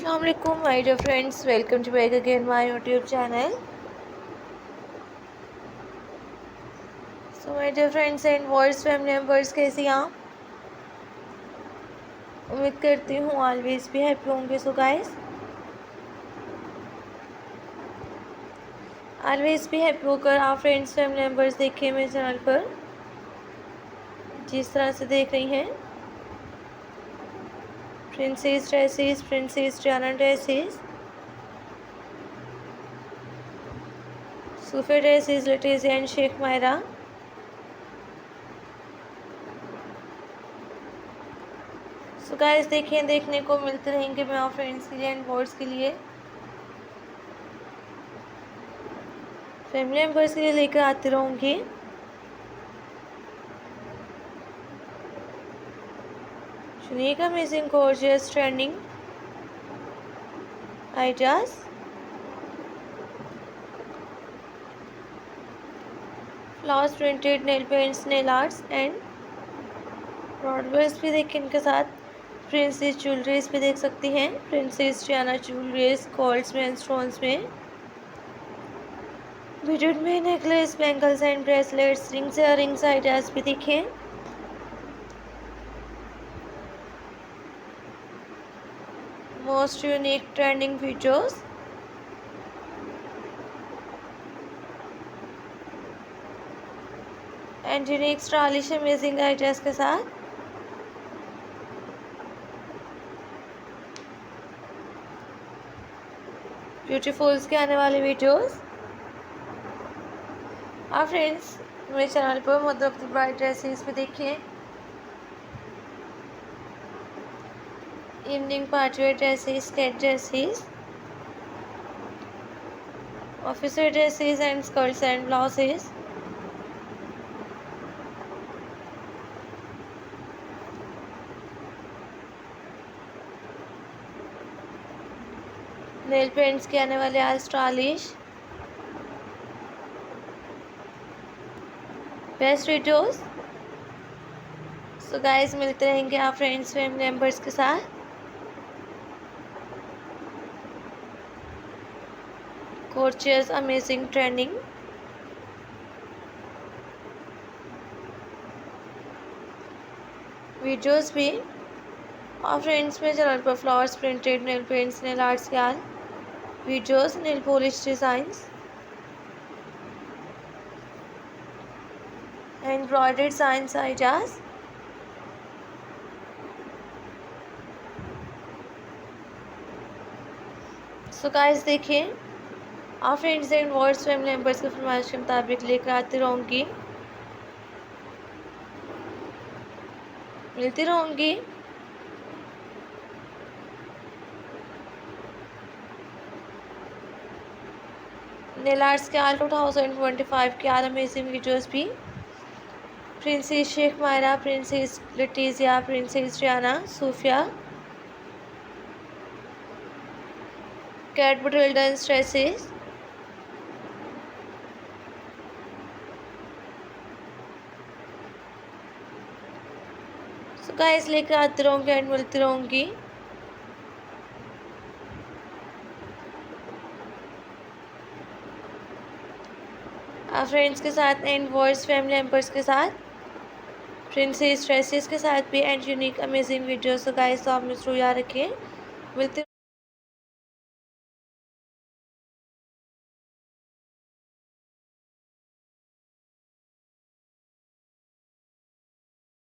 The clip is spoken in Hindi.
Assalamualaikum my dear friends, welcome to back again my YouTube channel. So my dear friends and viewers, family members, कैसी हैं आप? उम्मीद करती हूँ ऑलवेज भी हैप्पी होंगे. सो गाइस, ऑलवेज भी हैप्पी होकर आप फ्रेंड्स फैमिली मेम्बर्स देखिए मेरे चैनल पर जिस तरह से देख रही हैं princess dresses, princess Diana dresses, Sophie dresses, Letizia and Sheikh Mahra. So guys देखिए, देखने को मिलते रहेंगे मैं आप फ्रेंड्स के लिए एंड वर्ड्स के लिए, फैमिली मेम्बर्स के लिए लेकर आती रहूँगी. Unique, amazing, gorgeous, trending ideas, flowers printed nail paints, nail arts and ब्रॉडवेयर्स भी देखिए. इनके साथ प्रिंसेस ज्वेलरीज भी देख सकती हैं. प्रिंसेस डायना ज्वेलरीज गोल्ड्स में एंड स्टोन्स में, बीडेड में necklace, bangles and bracelets, rings, earrings ideas भी देखें. Most unique trending videos, and unique stylish amazing ideas के साथ ब्यूटीफुल्स के आने वाले वीडियोस. आप फ्रेंड्स मेरे चैनल पर mother of the bride dresses भी देखिए. Evening party wear dresses, skirt dresses, officer dresses and skirts and blouses, nail paints के आने वाले आज stylish best videos. So guys मिलते रहेंगे आप फ्रेंड्स फैमिली मेम्बर्स के साथ. गॉर्जियस, अमेजिंग, ट्रेंडिंग वीडियोस भी आप फ्रेंड्स में चैनल पर flowers printed nail paints, nail arts के all videos, nail polish designs, embroidered designs ideas, so guys देखिए आप friends and words family members के फरमाइश के मुताबिक लेकर आती रहूँगी, मिलती रहूँगी. नेल आर्ट्स के आल 2025 के आल अमेजिंग वीडियोस भी. Princess Sheikh Mahra, princess Letizia, princess Diana, Sofia, Kate बटल्डन्स ड्रेसेस, सो गाइस लेकर आती रहूँगी एंड मिलती रहूँगी. आप फ्रेंड्स के साथ एंड वर्ड्स फैमिली मेम्बर्स के साथ प्रिंसेस ड्रेसेस के साथ भी एंड यूनिक अमेजिंग वीडियोस. तो गाइस तो आप मिस याद रखिए. मिलते